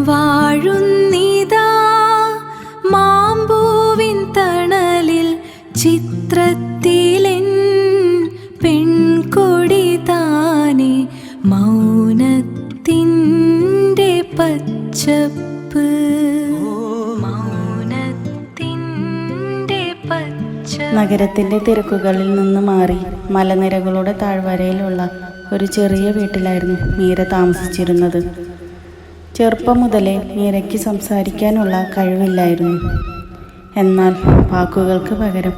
വാഴുന്നിതാ മാമ്പൂവിൻ തണലിൽ ചിത്രത്തിലെൻ പെൺകൊടി താനെ മൗനത്തിൻ്റെ പച്ചപ്പ്. നഗരത്തിൻ്റെ തിരക്കുകളിൽ നിന്ന് മാറി മലനിരകളുടെ താഴ്വരയിലുള്ള ഒരു ചെറിയ വീട്ടിലായിരുന്നു മീര താമസിച്ചിരുന്നത്. ചെറുപ്പം മുതലേ മീരയ്ക്ക് സംസാരിക്കാനുള്ള കഴിവില്ലായിരുന്നു. എന്നാൽ വാക്കുകൾക്ക് പകരം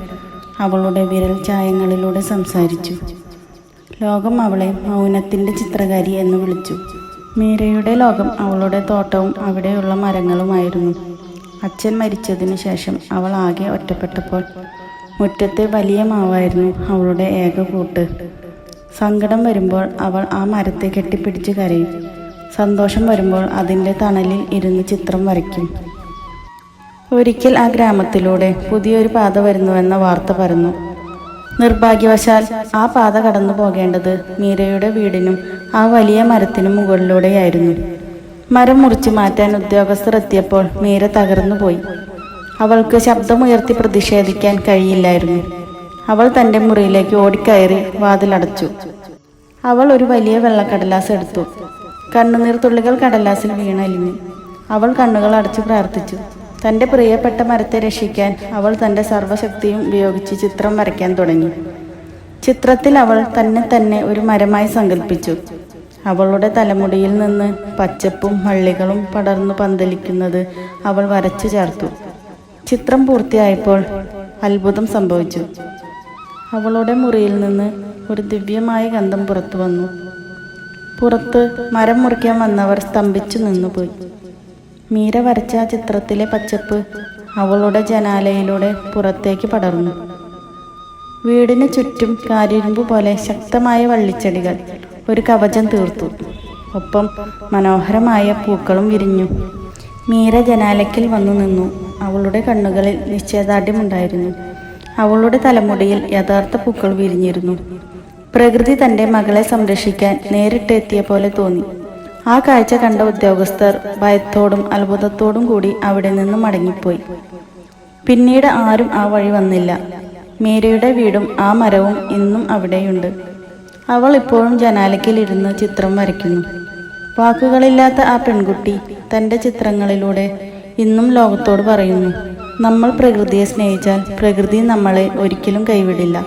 അവളുടെ വിരൽ ചായങ്ങളിലൂടെ സംസാരിച്ചു. ലോകം അവളെ മൗനത്തിൻ്റെ ചിത്രകാരി എന്ന് വിളിച്ചു. മീരയുടെ ലോകം അവളുടെ തോട്ടവും അവിടെയുള്ള മരങ്ങളുമായിരുന്നു. അച്ഛൻ മരിച്ചതിന് ശേഷം അവൾ ആകെ ഒറ്റപ്പെട്ടപ്പോൾ മുറ്റത്തെ വലിയ മാവായിരുന്നു അവളുടെ ഏക കൂട്ട്. സങ്കടം വരുമ്പോൾ അവൾ ആ മരത്തെ കെട്ടിപ്പിടിച്ച് കരയും. സന്തോഷം വരുമ്പോൾ അതിൻ്റെ തണലിൽ ഇരുന്ന് ചിത്രം വരയ്ക്കും. ഒരിക്കൽ ആ ഗ്രാമത്തിലൂടെ പുതിയൊരു പാത വരുന്നുവെന്ന വാർത്ത പരന്നു. നിർഭാഗ്യവശാൽ ആ പാത കടന്നു പോകേണ്ടത് മീരയുടെ വീടിനും ആ വലിയ മരത്തിനും മുകളിലൂടെയായിരുന്നു. മരം മുറിച്ചു മാറ്റാൻ ഉദ്യോഗസ്ഥർ എത്തിയപ്പോൾ മീര തകർന്നുപോയി. അവൾക്ക് ശബ്ദമുയർത്തി പ്രതിഷേധിക്കാൻ കഴിയില്ലായിരുന്നു. അവൾ തൻ്റെ മുറിയിലേക്ക് ഓടിക്കയറി വാതിലടച്ചു. അവൾ ഒരു വലിയ വെള്ളക്കടലാസ് എടുത്തു. കണ്ണുനീർ തുള്ളികൾ കടലാസിൽ വീണലിഞ്ഞു. അവൾ കണ്ണുകൾ അടച്ചു പ്രാർത്ഥിച്ചു. തൻ്റെ പ്രിയപ്പെട്ട മരത്തെ രക്ഷിക്കാൻ അവൾ തൻ്റെ സർവ്വശക്തിയും ഉപയോഗിച്ച് ചിത്രം വരയ്ക്കാൻ തുടങ്ങി. ചിത്രത്തിൽ അവൾ തന്നെ ഒരു മരമായി സങ്കല്പിച്ചു. അവളുടെ തലമുടിയിൽ നിന്ന് പച്ചപ്പും വള്ളികളും പടർന്നു പന്തലിക്കുന്നത് അവൾ വരച്ചു ചേർത്തു. ചിത്രം പൂർത്തിയായപ്പോൾ അത്ഭുതം സംഭവിച്ചു. അവളുടെ മുറിയിൽ നിന്ന് ഒരു ദിവ്യമായ ഗന്ധം പുറത്തു വന്നു. പുറത്ത് മരം മുറിക്കാൻ വന്നവർ സ്തംഭിച്ചു നിന്നുപോയി. മീര വരച്ച ആ ചിത്രത്തിലെ പച്ചപ്പ് അവളുടെ ജനാലയിലൂടെ പുറത്തേക്ക് പടർന്നു. വീടിന് ചുറ്റും കാരിരുമ്പ് പോലെ ശക്തമായ വള്ളിച്ചെടികൾ ഒരു കവചം തീർത്തു. ഒപ്പം മനോഹരമായ പൂക്കളും വിരിഞ്ഞു. മീര ജനാലയ്ക്കൽ വന്നു നിന്നു. അവളുടെ കണ്ണുകളിൽ നിശ്ചയദാർഢ്യമുണ്ടായിരുന്നു. അവളുടെ തലമുടിയിൽ യഥാർത്ഥ പൂക്കൾ വിരിഞ്ഞിരുന്നു. പ്രകൃതി തൻ്റെ മകളെ സംരക്ഷിക്കാൻ നേരിട്ടെത്തിയ പോലെ തോന്നി. ആ കാഴ്ച കണ്ട ഉദ്യോഗസ്ഥർ ഭയത്തോടും അത്ഭുതത്തോടും കൂടി അവിടെ നിന്ന് മടങ്ങിപ്പോയി. പിന്നീട് ആരും ആ വഴി വന്നില്ല. മീരയുടെ വീടും ആ മരവും ഇന്നും അവിടെയുണ്ട്. അവൾ ഇപ്പോഴും ജനാലയ്ക്കിലിരുന്ന് ചിത്രം വരയ്ക്കുന്നു. വാക്കുകളില്ലാത്ത ആ പെൺകുട്ടി തൻ്റെ ചിത്രങ്ങളിലൂടെ ഇന്നും ലോകത്തോട് പറയുന്നു, നമ്മൾ പ്രകൃതിയെ സ്നേഹിച്ചാൽ പ്രകൃതി നമ്മളെ ഒരിക്കലും കൈവിടില്ല.